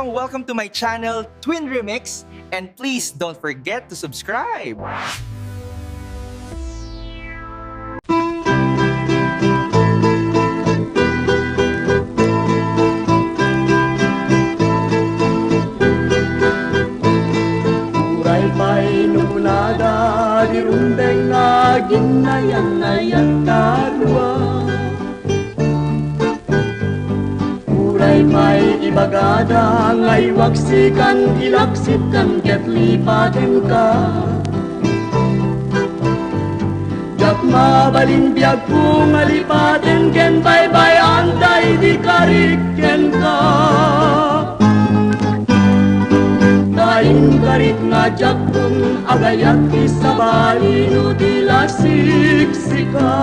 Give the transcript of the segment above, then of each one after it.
Welcome to my channel, Twin Remix, and please don't forget to subscribe. Uray pa'y numunada, di rundeng na ginayan-nayan tarwa. Uray pa'y ibagada, ngay waksikan, ilaksikan, ket lipaten ka. Jak mabalin biag kung alipaten, ken bye-bye antay di kariken ka. Kain karit ngajak kung agayat isabali no dilasiksika.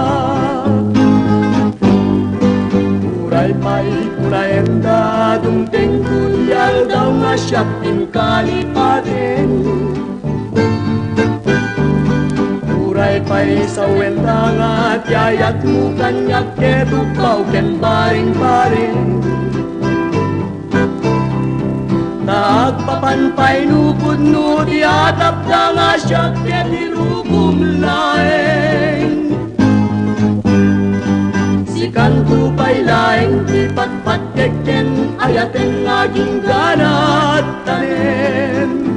Uray pa'y kurayenda, dumteng kulyal daw nga siyak kalipaten. Uray pa'y sa wenda nga tiyayat mo kanyak ketupaw ken baring-baring. Nagpapanpay nupod no di atap na nga siya ket hinubong laeng. Si kanto pa'y laeng di patpat keken ayaten nga ginggana at tanen.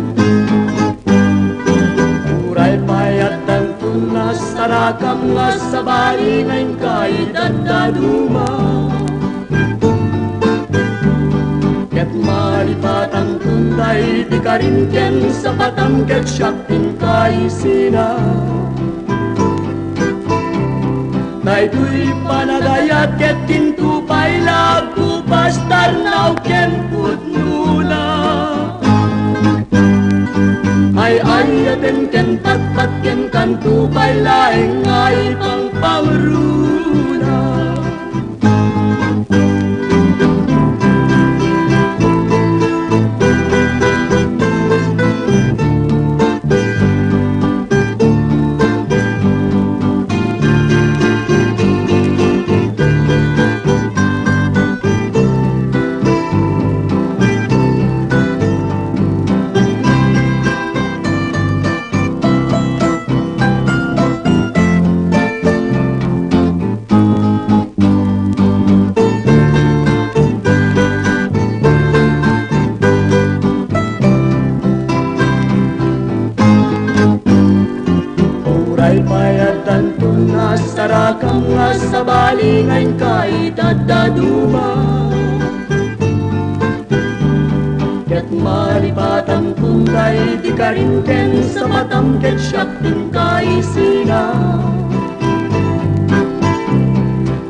Uray pa'y at tangtun na sarakam nga sabali ngayon kay dadaduma. Ket malipatang tunday di karinken sa patang ket syaktin kaisina. Daytoy panagayat ket kintupay lagu pastar naw ken putnula. Ay ayaten ken patpat ken kantupay laeng ay pangpangruna. Payatan tuna sarakam nga sabali ngayon kay dadaduma. Ket malipatang tunday di karinken sa matam ket syaktin kaisina.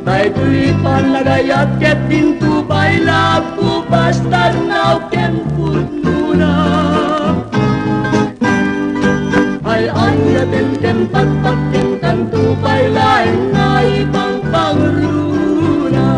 Daytoy panagayat ket tintupay lagu pastar naw ken putnuna. Ay ayaten ken patpat ken kantupay laeng ay pangpangruna.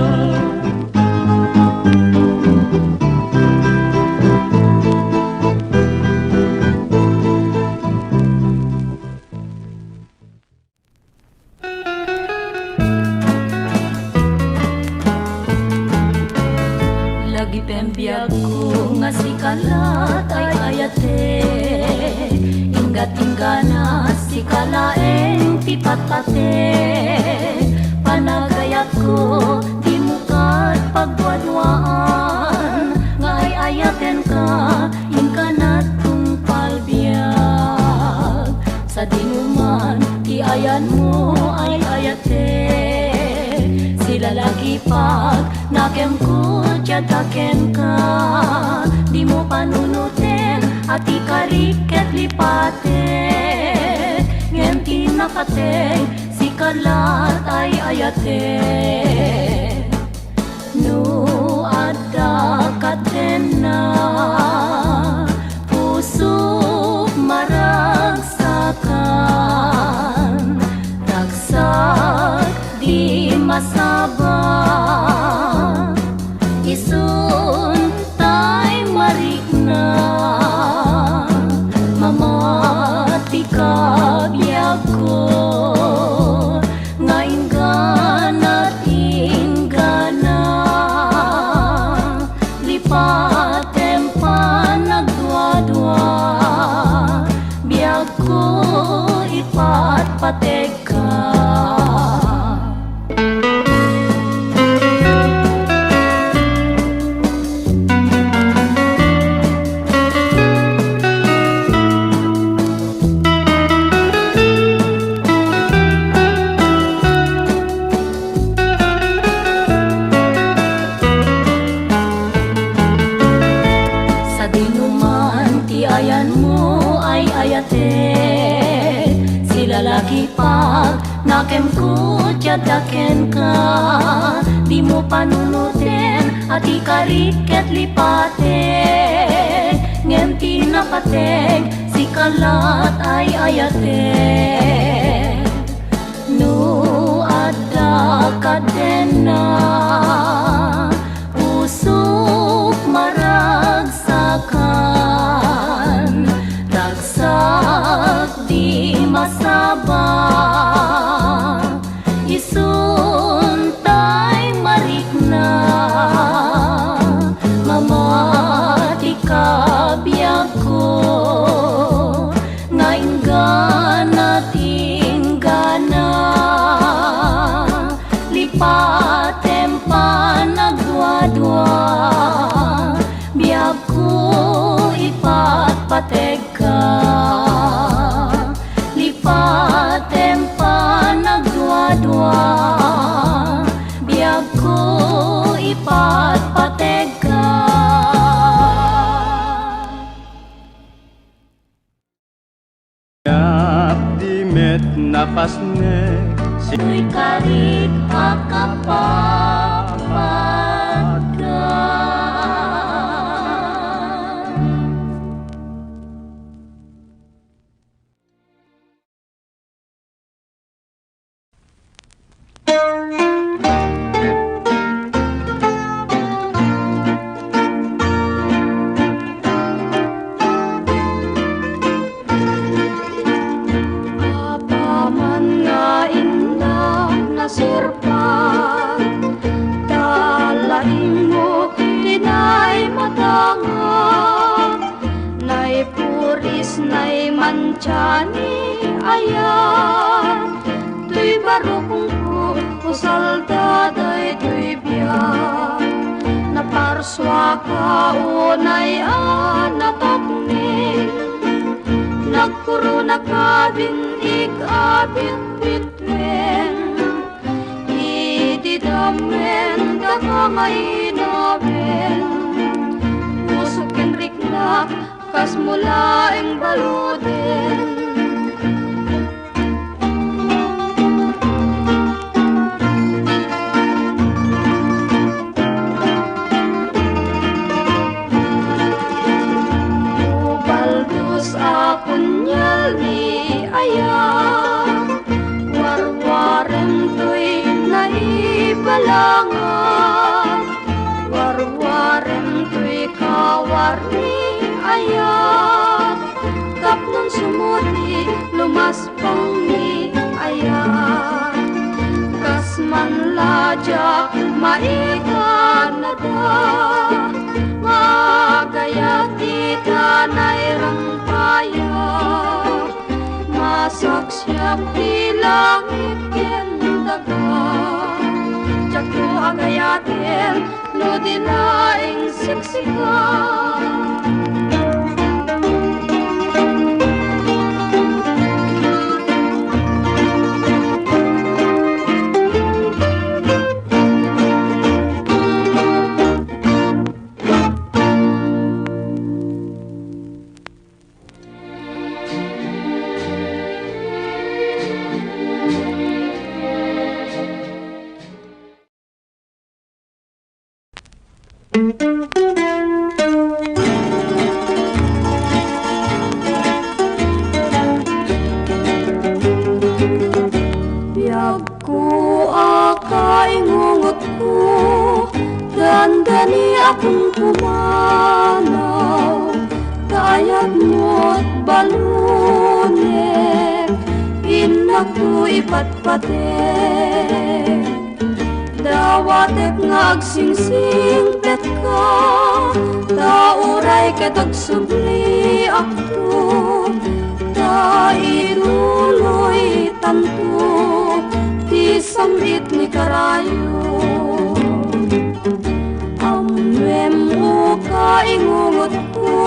Lagi pembiyag ko nga si kalat ay ayate. Ingat-ingana si kalaeng pipat-pate. Panagayat ko di mukat pagwadwaan. Ngay ayaten ka inkanat kung palbiag. Sa dinuman di ayan mo ay ayate. Sila lagi pag nakem ko tiyadaken ka. Di mo panunuten at ikariket lipaten. Ngayon tinapateng si kalat ay ayate. No ada katena pusok maragsakan. Ragsak di masabang isun tay marikna. Mamati kabyag ko nga ingana at ingana. Lipatem Lagi nakem ku tiadaken ka, di mo panunutin at ikariket lipaten, ngem napateg si kalat ay ayaten. No adda kadena usok maragsakan, ragsak di masaba, isuntay marikna, mamati kabiyak ko, ngaingana tinggana, lipatem pa nagdwa-dwa, biyak ko ipatpateka, lipatem pa nagdwa-dwa, biyak ko ipatpateka. Di met napasne Tuy karit akapapagan. Apaman nga indang nasirpan, dalaing mo dinay matangan, nay puris nay manchani ayan, tuy barukong ko usalda day tuy biyak, naparswa ka unay anatokning, nagkuro nakabindig abit bitwen, ididamen kakangayinawen, musukin rikna kas mula ang baluden. Baldus akon nyali ayam, warwaren to'y naibalangan, warwaren to'y kawarni ayat, kapnon sumuti lumaspang ni ayat, kasman lajak maikan na da, magayati tanay rampaya, masaksyak di langit kendaga, jago agayatin no dinaing siksikan. Biyag ko akaingungot ko, ganda ni akong pumanaw, kayat mo't balunek, inak ko ipatpatek, dawatek ngagsingsing pet ka, tauray ketag subli akto, tailuloy tanto, ti samit ni karayo. Amwem o kaingungot ko,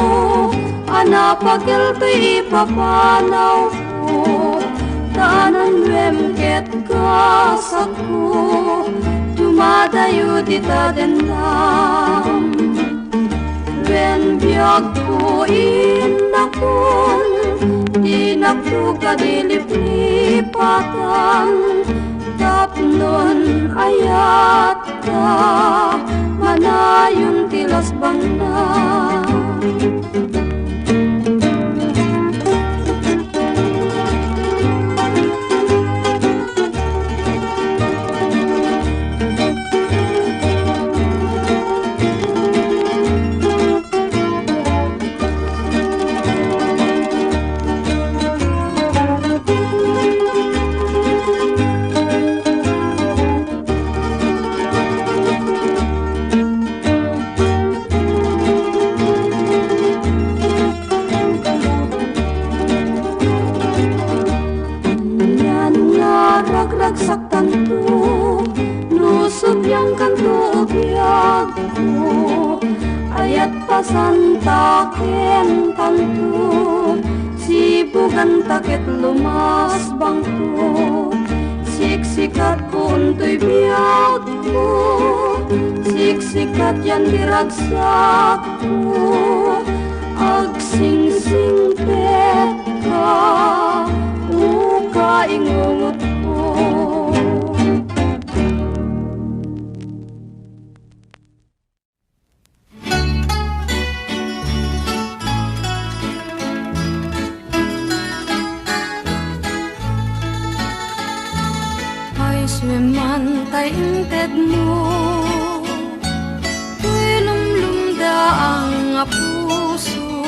anapagil to'y ipapanaw ko, tanan wem ket kasak ko, dumadayo di tadendam. Wen biyag ko inakon, tinagtuga diliplipatan tapnon ayat ka manayon tilas bangna. Ragsak tanto, nusog yang kanto biyag ko, ayat pasantaken tanto, sibugan takit lumas bangko, siksikat punto'y biyag ko, siksikat yan diragsak ko, agsingsing peka, uka ingungot ko. Sumantay inted mo, tuy lumlumda ang puso,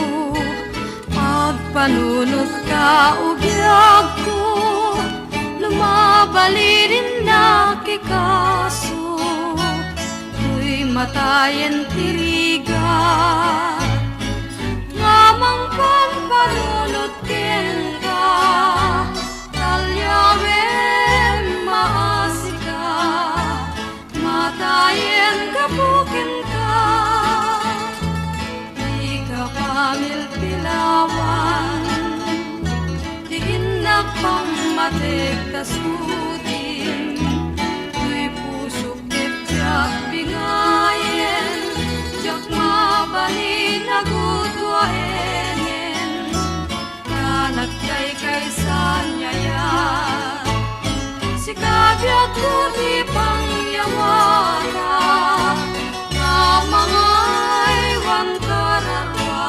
pagpanunot ka ugyag ko, lumabalirin na kikaso, tuy matayen tiriga, ngamang pagpanunot ken ka, talyawen maasika, matayen kapukin ka, di ka pamilpilawan, di inak pang matik kasudin, tuy pusok ketyak bingayen, jak mabali nagudwaenen, kanak kay sanyaya. Sikabyat ko di pangyawara na mga iwan kararwa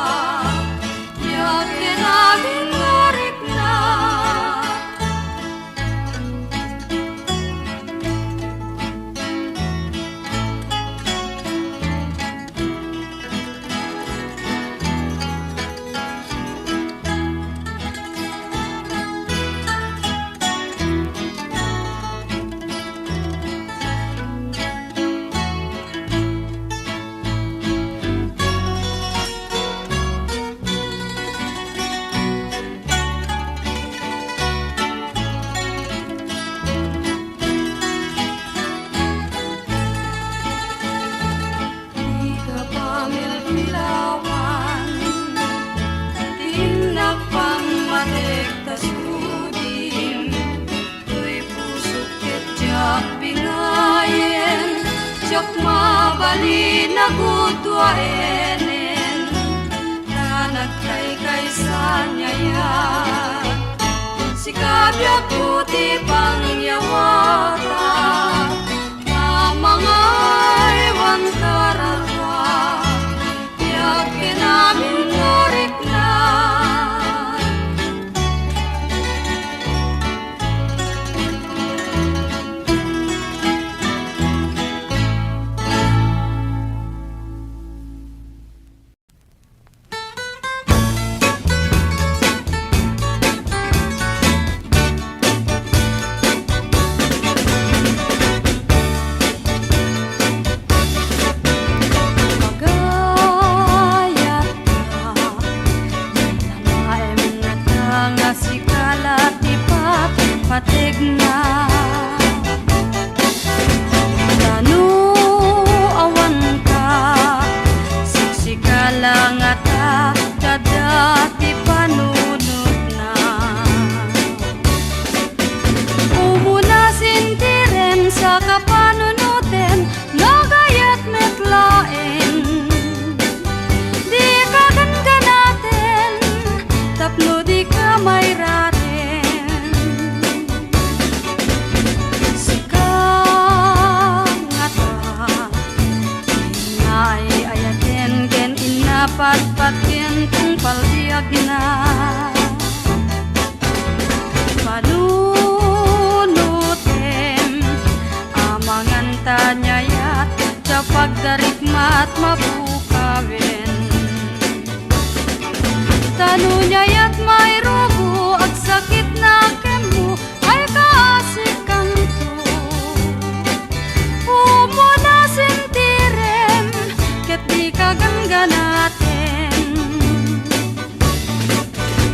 yak tinaging narik na. Mabali na gudwaenen na nagkay sanyaya sikabyat puti pangyawara na mga iwan kararwa yak kinamin ngorik na. Patigna tanu awan ka siksikala nga ta kadati panunod na umuna sintiren sa kapanunutin nagayat metlaen di ka ganda natin tapno di ka may At kentong palbiag na panunutem amangan tanyayat sa pagdarikmat mapukawin tanuyayat may rubo at sakit na kemu ay kaasikan to umuna sintirem ket di kagangganaten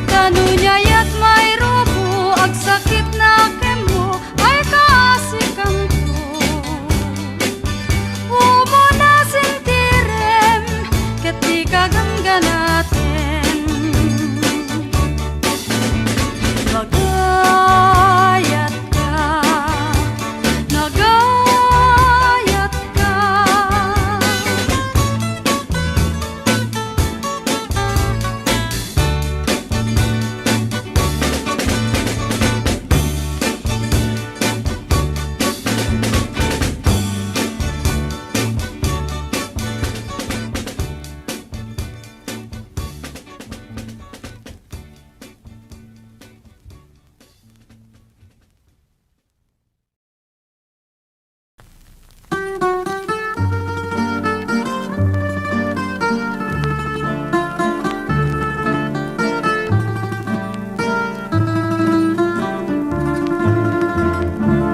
tanuyayat may rubo at sakit na kemu ay kaasikan to umuna sintirem ket di kagangganaten nagayat ka nagayat ka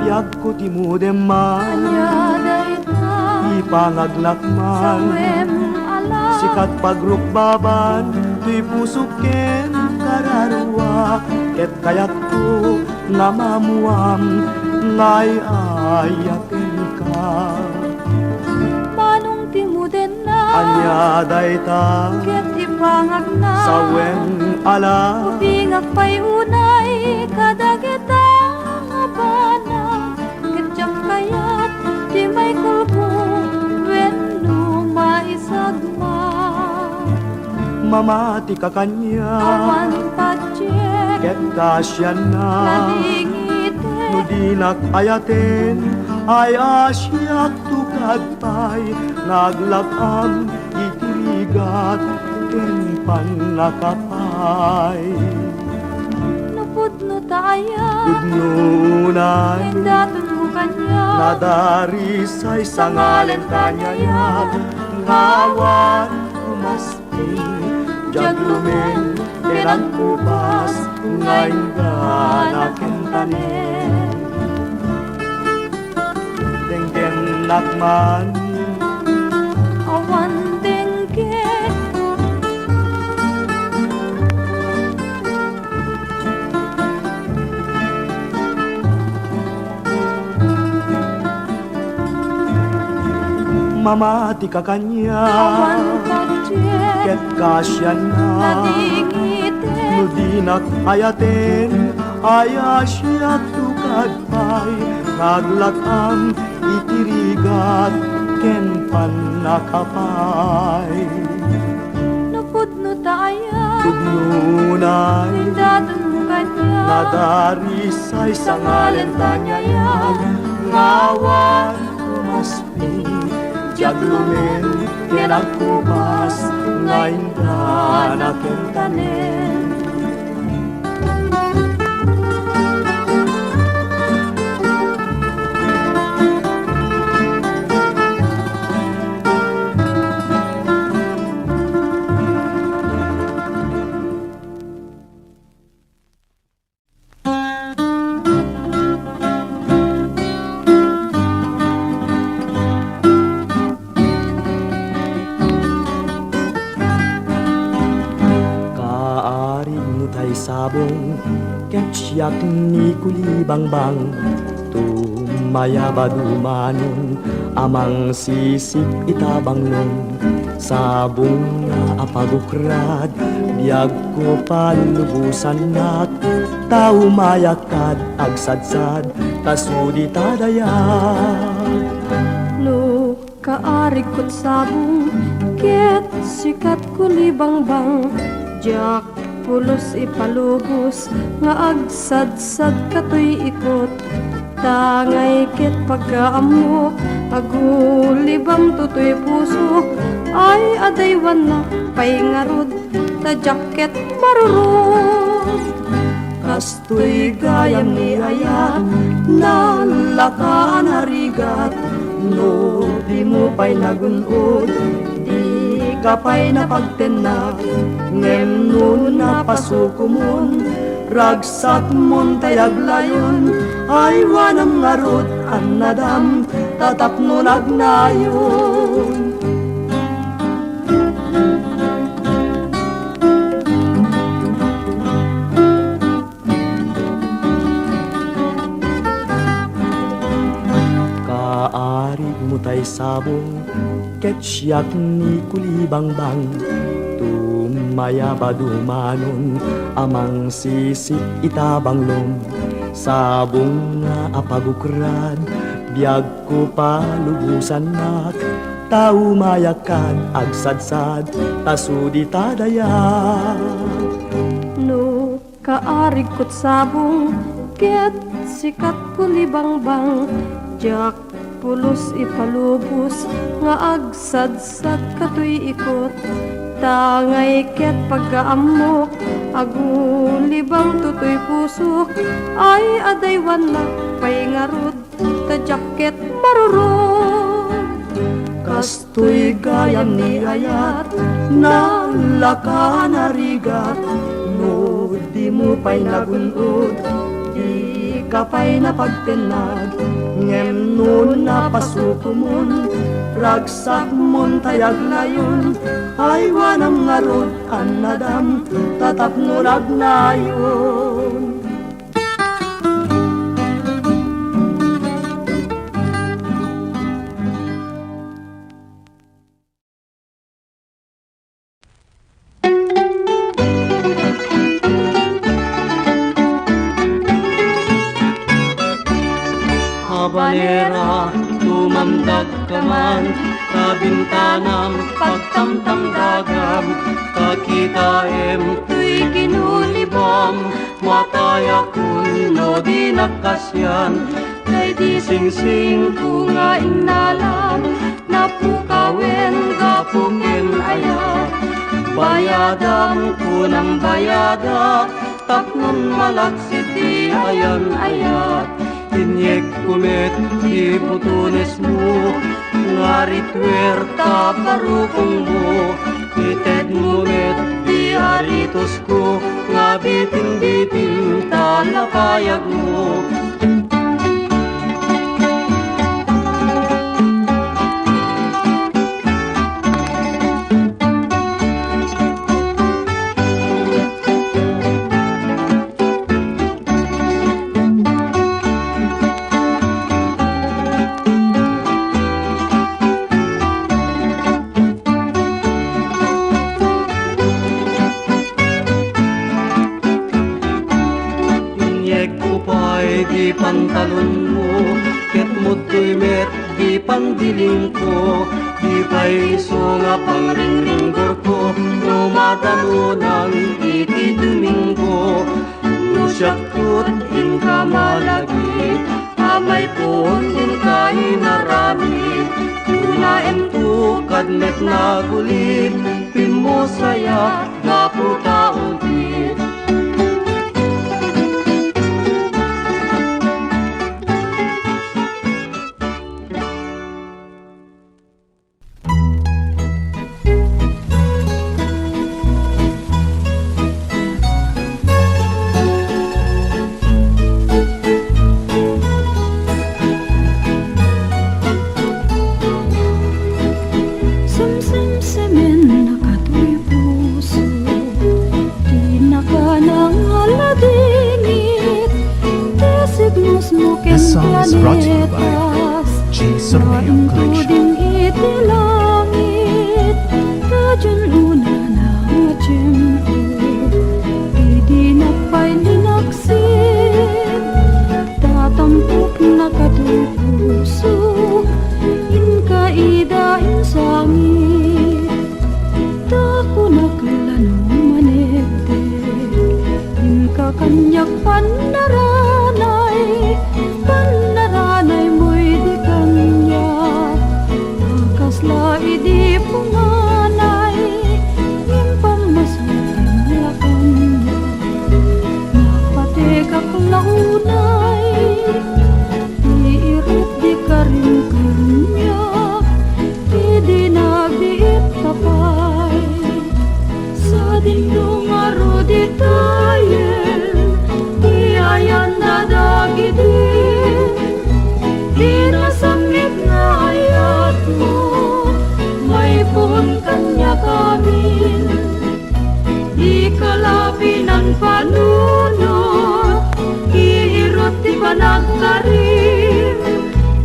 Biag ko timudeman, ipangaglakman, sikat pagrukbaban, tuy pusuken kararwa, ket kayat ko namamuam, ngay ayatin ka. Manong timuden na Anya dayta, ket ipangag na sawen ala, pingag pay unay kadagita nga bana ketjak kayat di may kulbo wenno maisagma mamati ka kanya, awan pajek ket kasyan na. nadingite Nudinak ayaten ay asyak tukad pay naglakam itirigat ken panakapay napudno taya tudnunay indatun mo kanya nadarisay sa ngalen kanyayat ngawan umaspi jaglumen kerang kupas ngayon ganaken tanen denggen lakman awan dengke mamati ka kanya awan pajek ket kasyan na nadingite nudinak ayaten ayasyak tukad pay naglakam itirigat ken panakapay napudno taya tudnunay indatun mo kanya nadarisay sa ngalen tanyayag ngawan umaspi jaglumen ken ang kupas ngayon ganaken tanen sabong ketyak ni kulibangbang tumaya badumanon amang sisip itabang nun sabong na apagukrad biag ko palubusan nak tao mayakad agsadsad tasudi tadayat no kaarig kot sabong ket sikat kulibangbang jak pulos ipalubos nga agsadsad katoy ikot tangay ket pagkaamok agulibam tutoy puso ay adaywan na pay ngarod ta jacket marurot. Kastoy gayam ni ayat na lakaan harigat. No di mo pa'y nagunod, di ka pa'y napagtenag. Ngem nun napasuko mon, ragsak mon tayag layon. Ay wanang ngarot ang nadam, tatapno nagnayon. Kaarig mo tay sabong, ketsyak ni kulibangbang. Tumaya ba dumanon, amang sisik itabanglong. Sabong nga apagukrad, biyag ko palubusan nak. Tau mayakan agsadsad, tasudi tadayag. No kaarig kot sabong, ket sikat kulibangbang. Jak pulos ipalubos, nga agsadsad katoy ikot. Tangay ket pagkaamok, agulibang tutoy pusok. Ay adaywan na pay ngarod, ta jacket marurot. Kastoy gayam ni ayat na lakaan harigat. No di mo pa'y nagunod, di ka pa'y napagtenag. Ngem nun napasuko mon, ragsak mon tayag layon. Ay wanang ngarod ang nadam, tatapno nagnayon. Habanera, tumamdag ka man, kabintanang pagtamtam dagam. Kakitaem, tuy kinulibam, mataya kun no di nakasyan. Kay di singsing ko nga inalam, napukawen gapukin ayat. Bayadam ko ng bayada, tapnon malaksit di ayan ayat. Tinyek kumet di butunes mo, ngarit werta parukong mo. Ited mo met di aritos ko, nga bitin-bitin talapayag mo. Di pantalon mo, ket mutoy met di pandiling ko. Di paiso nga pangringringgor ko, no madamo ng iti Domingo. No siyaktot in ka malagit, amay po in ka inaramit. Tunaem to kadmet na gulit, pimosaya gapu taugit. This song is brought to you by G. Sorneo Collection. Tatampok na kato'y puso, inkaida insangit. Dako na kalanong manete, inkakanyak panaranay. Panaranay mo'y di kanya, nakasla idi punganay. Ngimpang masuk tunay, iirit di karin kanya, di nabiit tapay. Sa dindong aro di tayen, di ayan dadagidin, di nasamit na ayat mo, may puhon kanya kamin. Di kalapinan panunod, iirot di panagkarim,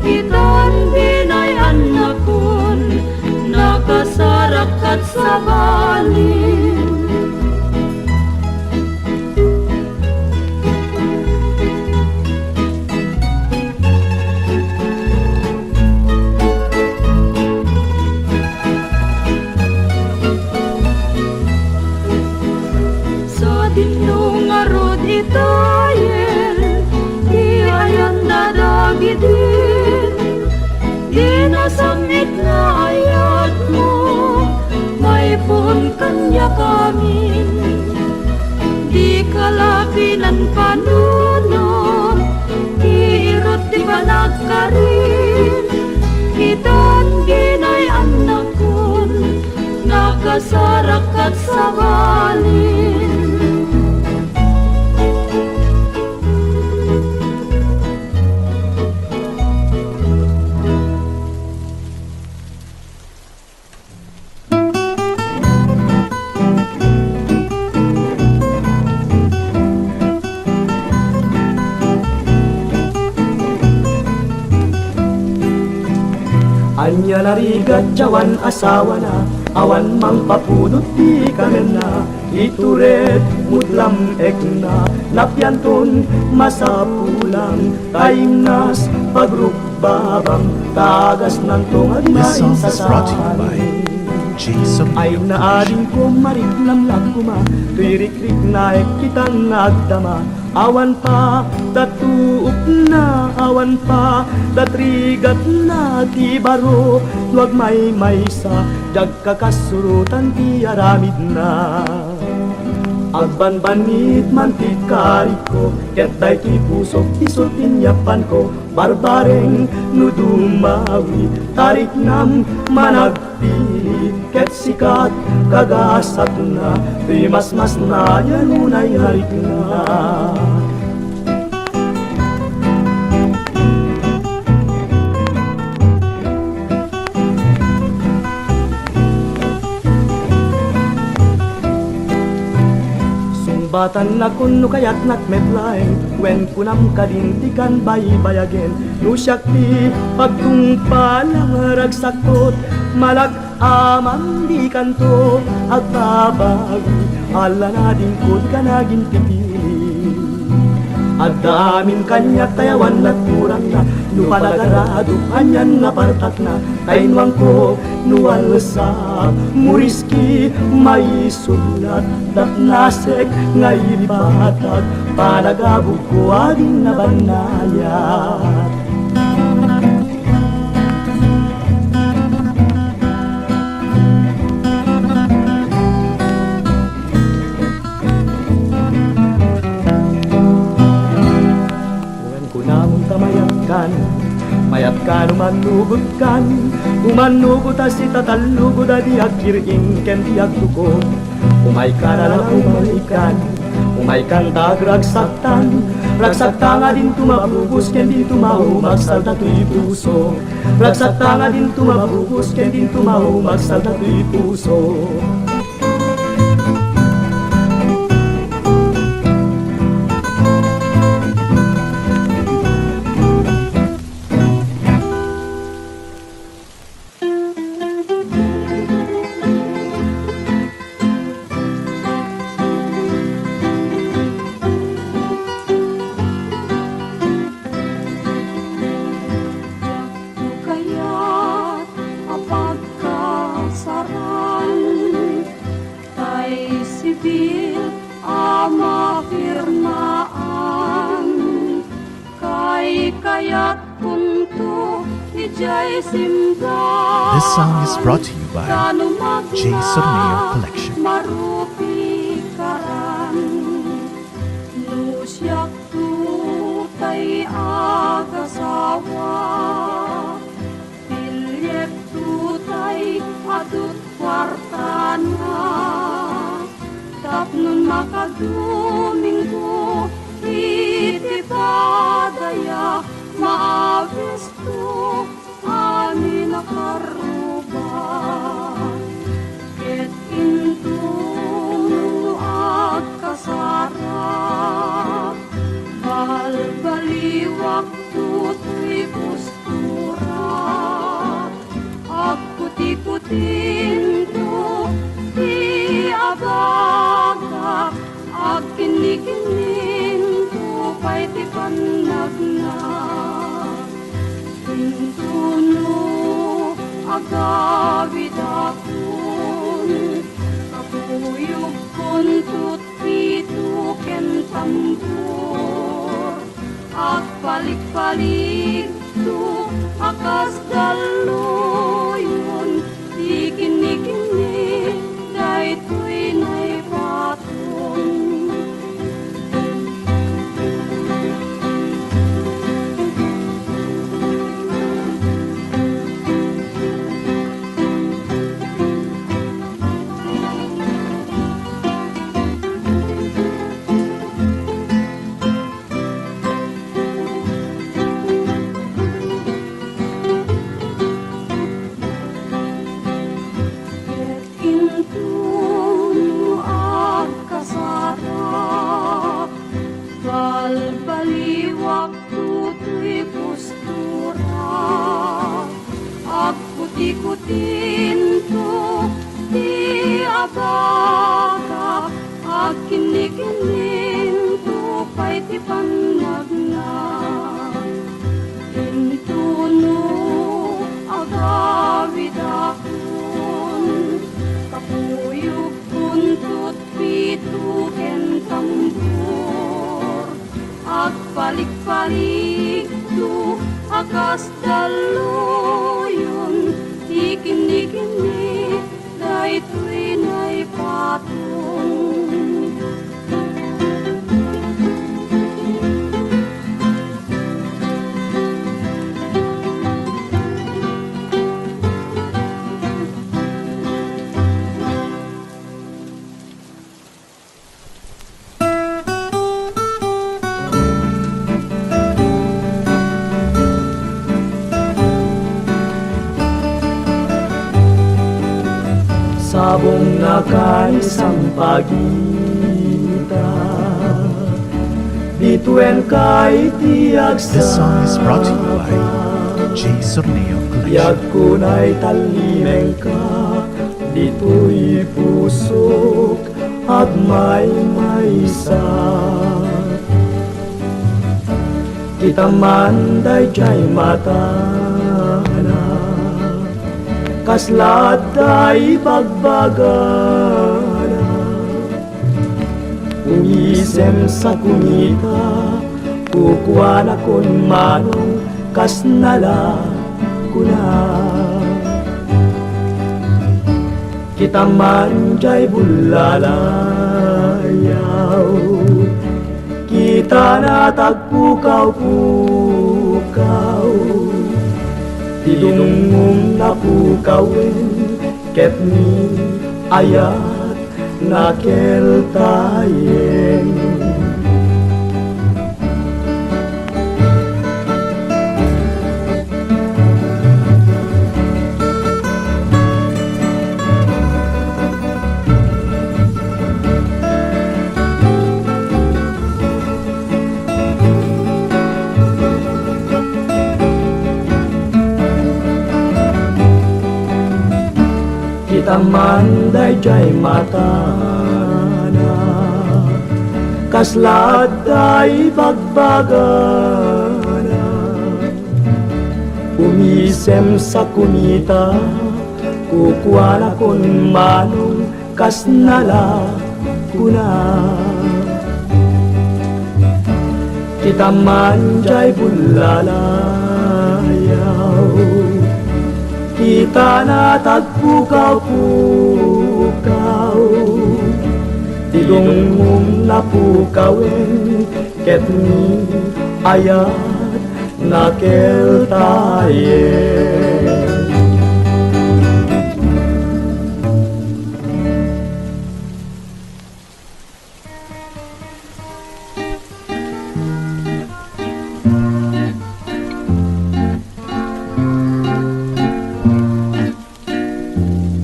itan binay anakon, nakasarakat sa balin. Dinong arod itayen, di ayan dadagidin, di nasamit na ayat mo, may puhon kanya kamin. Di kalapinan panunod, iirot di panagkarin, itan ginay anakon, nakasarakat sa balin. Anya narigat jawan asawa na, awan mang papunot di kamen na, ituret mudlam ekna, napyanton masapulang, taimnas pagrukbabang, tagas ng tungad na This song is brought to you by insasahan. Jason Ay Mayo naaring ko mariklam lagkuma, tuirik-rik na kitang nagdama, awan pa datuup na, awan pa datrigat na, ti baro luag may maysa, jag kakasurutan ti aramid na. Agbanbanit man ti karit ko, ket day ti pusok isot tinyapan ko, barbareng nudumawi, tarik nam managpilit, ket sikat kagasat na, ti mas na yanunay harik na. Batan na kuno kayat nakmetlaeng, wen kunam kadintikan baybayagen, nusyak ti pagtungpalang ragsaktot, malag amang di kanto, agbabagi, ala na din ko di ka naging pipili. Adamin kanyak tayawan at kurang na, nupalagarado kanyan na partak na, kainwang ko nuwalsa, muriski may sulat, nasek ngay batag, panagabog ko aging nabanayat. Mayat kan umanugod kan, umanugod as itatalugod adi agkiring ken di agtukod. Umay ka na lang umalikan, umay kan dagragsaktan, ragsakta nga din tumabubus ken din tumahumagsal na tuy puso. Ragsakta nga din tumabubus ken din tumahumagsal na tuy puso. This song is brought to you by Jason Mayo Collection. Marupi karan, nusyak tu tapnon makaduminggo iti padaya maabesto ani nakaruba ket intuno at kasarap balbaliwak tutoy postura at kuti-kutin to di abaga at kinikinin to pa'y ti panagna intuno agawid akon kapuyog kon tutpito ken tambor at palik-palik to akas daluyon di kinikini daytoy na'y patong intuno at kasarap balbaliwak tutoy postura at kuti-kutin to di abaga at kinikinin to pa'y ti panagna intuno agawid akon kapuyog kuntut pito ken tambor at palik-palik to akas daluyon di kinikini daytoy na'y patong sabong nakaisang pagita bituen kay tiag sa This song is brought to you by J. Sorneo Yag Collection. kunay talimeng ka dito'y pusok at may maysa kita man dayjay mata kaslat ay bagbagana umisem sa kunita kukuha na kun manong kasnala kuna kita man jay bulalayaw kita na tagpukaw-pukaw Tinungong napukawin ket ni ayat nakeltayen kita man dayjay mata na kaslat ay bagbagana umisem sa kunita kukuha na kun manong kasnala kuna kita man jay bulalayaw kita na tagpukaw-pukaw Tilungong napukawin ket ni ayat nakeltayen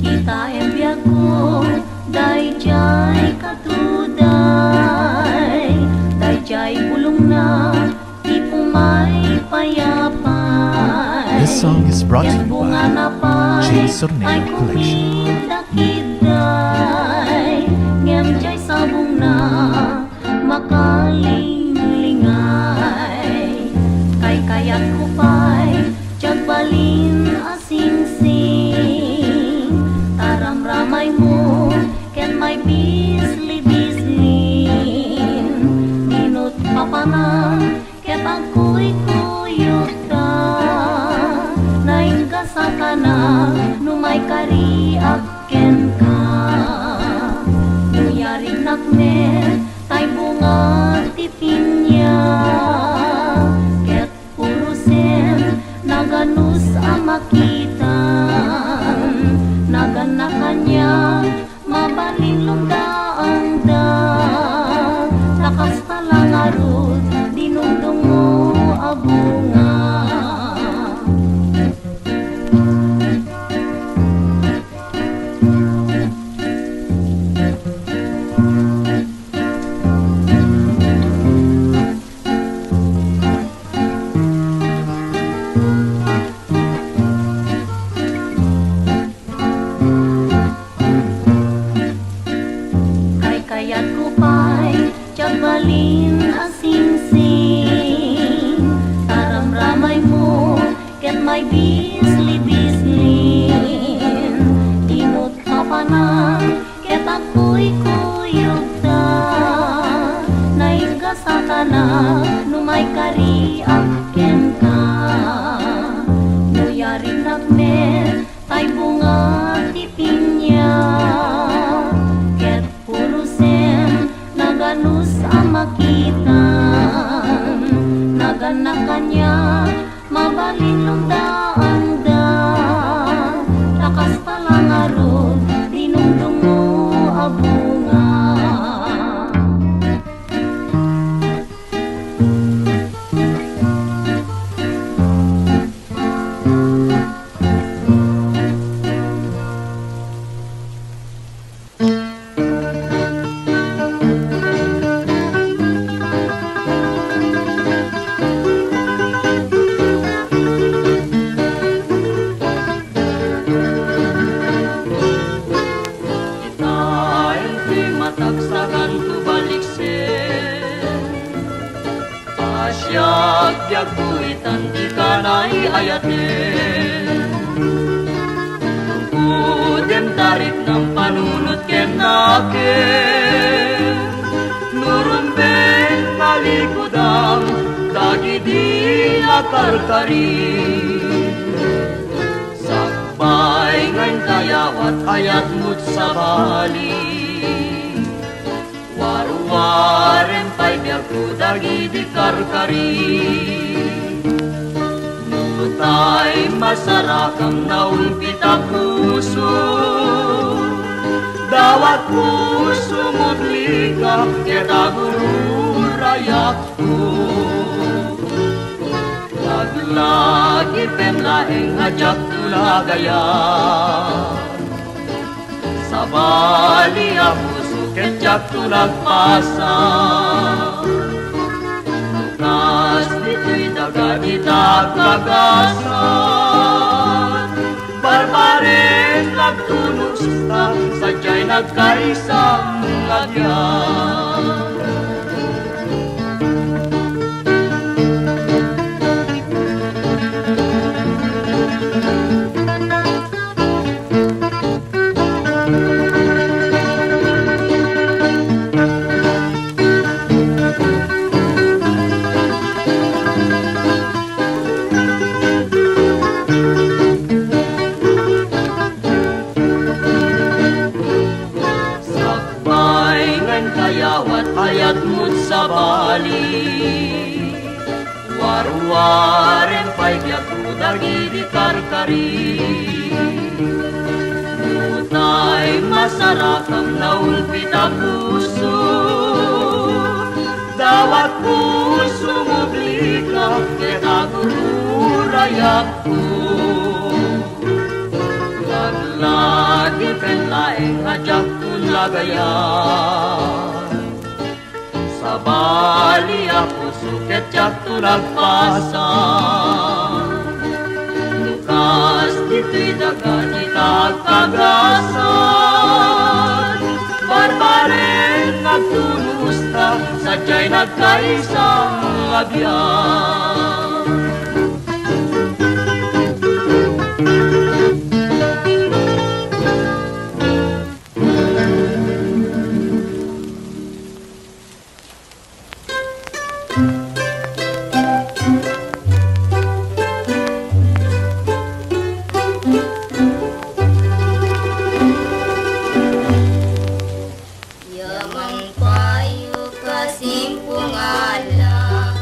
Kita embiago dayjay katuday, dayjay bulong na di pumay payapay. This song is brought to you Bunga na by pa'y J. Sorneo Collection. Dakiday, ngem jay sabong na makalingay. Kay kayat ko pa'y jagbalin asing-sing. Taram-ramay mo, ken may bisli-bislin. Minut pa pa na, ket ang kuy-kuyok ta. Naing kasaka na, numay kariak ken ka. Nuyaring nakme, tay bunga tipinya. Ket purusen, naganus amakitan. Naganakan niya, mabalilong daang da. Takas talang arot, dinundong mo abunga. Kayat ko pa'y jagbalin asing-sing. Taram-ramay mo, ket may bisli-bislin. Inut pa pa na, ket ako'y kuyog ta. Naigasa ka na, numay kariak ken ka. Nuyaring nakme, tay bunga tipinya. Naganus amakitan, naganakan niya, mabalilong daang da. Takas talang arot, dinundong mo abunga. Matagsakan tu balik sen Asyak biag kuitan di kanay ayaten Udem tarit ng panunot ken naken Nurumben malikudam dagidi akarkari Sakbay ngayon kayawat ayat mo't sa bali Waruaren pa'y biagto dagidi karkari Nutay masarakam naulpita puso Dawat puso mutlika Keta guru rayak ko Laglagi pemlaeng ajak tulagaya Sabali ako Kecak tulang pasang Nukas dito'y daga itagagasan Barbaren nagtunus na Sadya'y nagkaisang lagyan Ayat mo't sa bali Waruaren pa'y biagto dagidi karkari Utay masarakam naulpita puso nagayan. Sa bali ako suket jak to nagpasan. Lukas dito'y dagan itagkagasan. Barbaren nagtulusta, sadya'y nagkaisang agyan. Yaman payo kasimpung ala,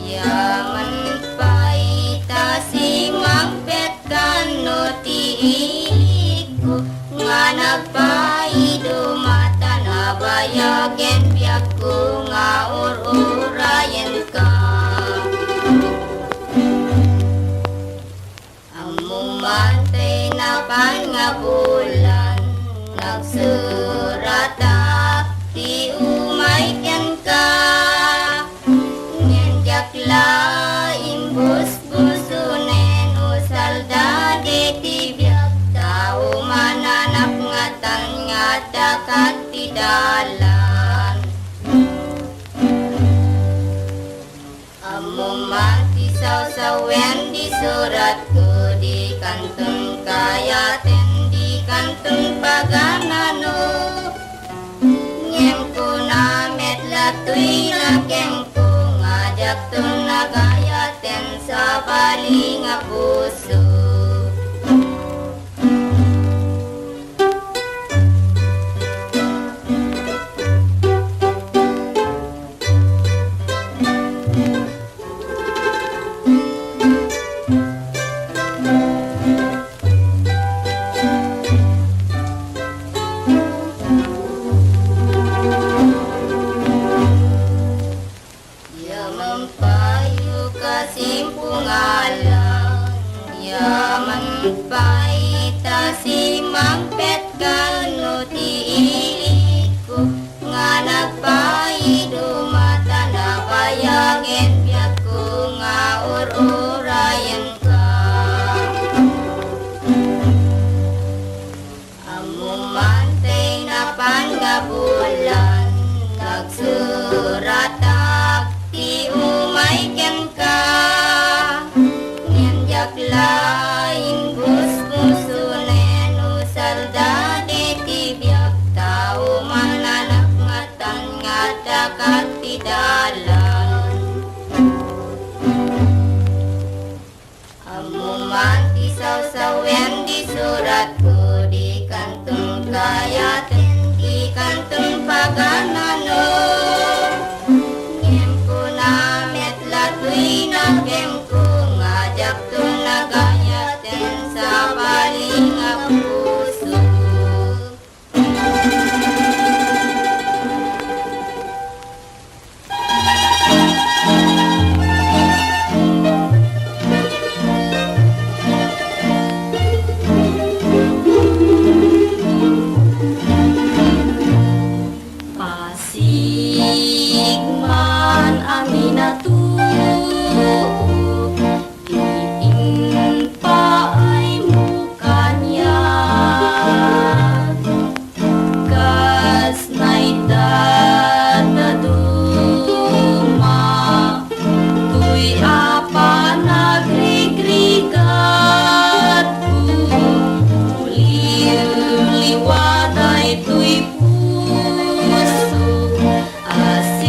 yaman paita simang pet kano tiiliko, nga nagpaido mata na bayagen biyak ko nga ururayan ka. Ang mumantay na pangabulan, nagsurata ti umayken ka. Ngenjakla imbus busunen usalda de ti biyak tao mananap ngatan ngadakat ti dalan. Amuman ti sawen di surat ko di kantun kayaten di kantun paganano. Ngem ko na metla tuy na kem ko ngajak to nagayaten sa bali nga puso. Yaman payo kasimpung alam, yaman paita simang pet kano tiiliko, nga nagpaido mata na bayagen biyak ko nga ururayan ka. Amumantay na pangabulan, nagsuratak ti umayken ka. Ngenjak lain bus-busunen usalda de ti biyak tao mananap ngatan ngadakat ti dalan. Amuman ti sawen di surat ko di kantong kayaten di kantong paganano. Ngem ko na metla tuy na kem ko ngajak to nagayaten sa bali nga puso. Pasigman aminatu diin paay mukanya kas naidad na duma tuy apa nagrigrigat liwaday tuy puso asi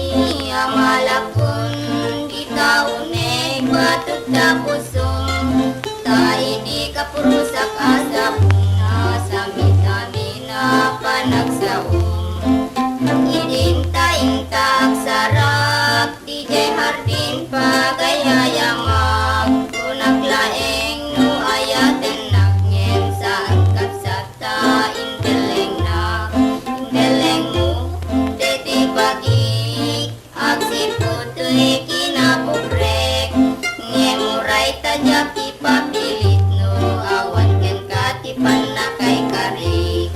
ang malakon di taunay batot na pusong tayo di kapurusak asapong nasa mitamina panagsaong idinta-inta ang sarap DJ Hardin pagayayamag kunaglaeng no ayaten nagngem sa angkat sa ta indeleng na indeleng mo deti pagi agsiputoy kinapobrek ngemuray tajak ipapilit no awan ken katipan na kay karik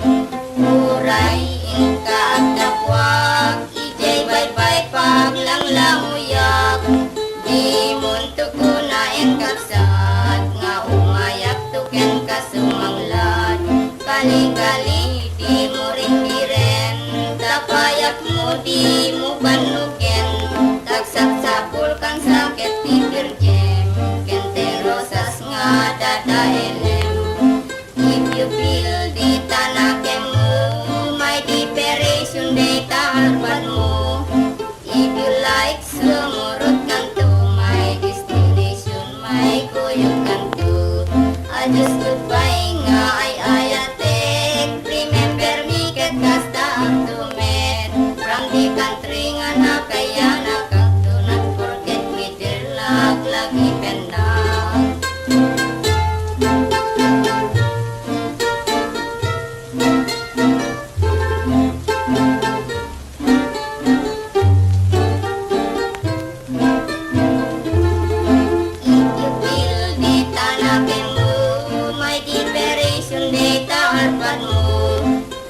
uray inka at dakwag ijay bye-bye paglanglanguyak di munto ko na engkaksat nga umayak tuken kasumanglad kali-kali di mo rin diren tapayak mo di mo banuken tagsak sapul kang sakit di virgin kente rosas nga dadaelem if you feel di tanakem mo may deperation di taharpan mo if you like sumurot kang to my destination may kuyog kang to I just goodbye nga ay ayatek remember me ket kasta ang tumet from the country nga nakaya nakang do not forget me dear lagi pendak if you feel di tanakin mo may deperation di taarpan mo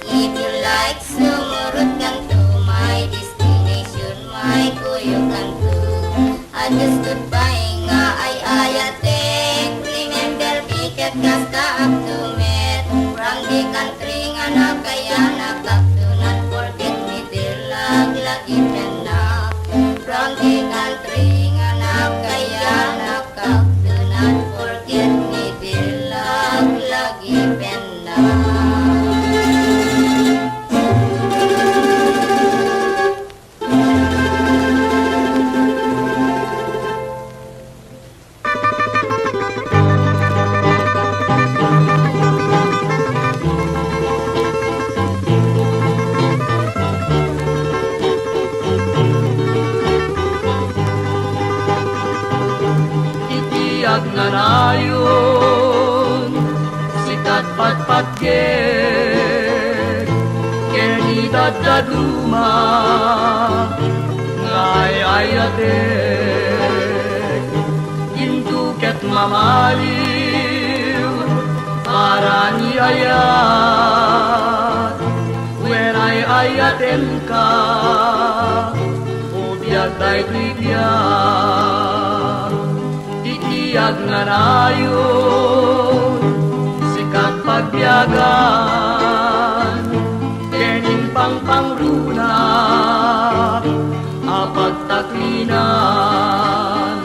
if you like sumurot kang to my destination may kuyog kang to I just goodbye nga ay ayatek remember me ket kasta ang tumet from the country nga nakaya nakak do not forget me dear lagi penak from the country nga nakaya nakak do not forget me dear lagi penak Itiyak na nayon sikat patpatget keni dadaduma ngay ayatek induket mamaliw para ni ayat when ay ayaten ka ubiyag tay tribiyag titiyag nga nayon sikat pagbiyagan kening pangpangruna apagtaklinan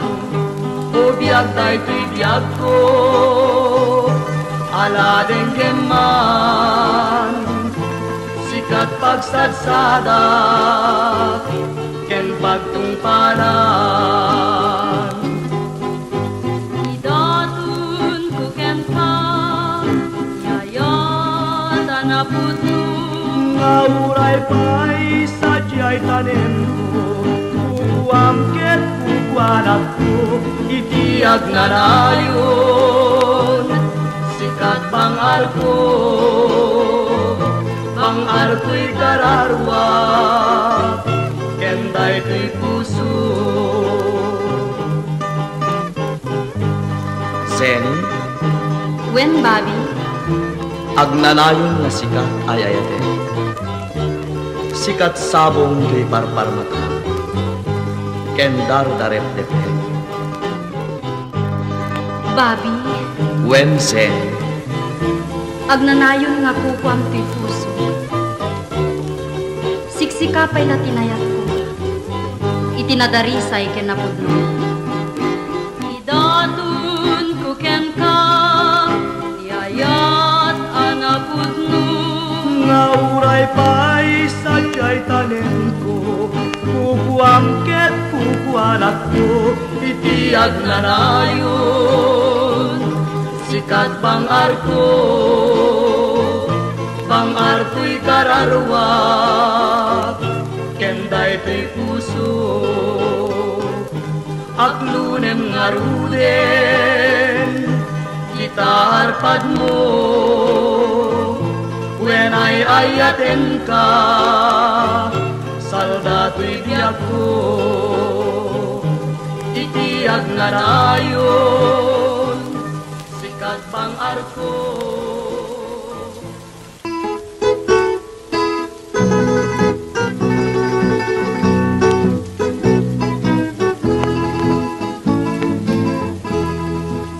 o biyag tay tribiyag ko ala dengkeman sikat pagsadsada ken pagtungpalan Idatun ku ken ka yayat anaputnu ngauray pa'y sadyay tanem ko uamket kukuanak ko itiyag na nayon sikat bangal ko'y kararwa kenday to'y puso Seni, Wen Bobby agnanayon nga sikat ay ayate. Sikat sabong di parparmata. Kendar darep depe. Bobby Wen Seni, agnanayon nga kukwam ti puso siksikapay na tinayat ko itinadarisay ken napudno idatun ko ken ka yayat anapudno ngauray pa'y sadyay tanem ko pupuam ket pupuanak ko, itiyag na nayon. Sikat bang arko, bang arko'y kararwak, kenday to'y puso, aklunem nga ruden, kita arpad mo, when ay ayaten ka, saldato'y biyak ko, itiyag nga nayon, sikat bang arko.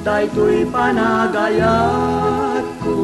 Dayto'y panagayat ko.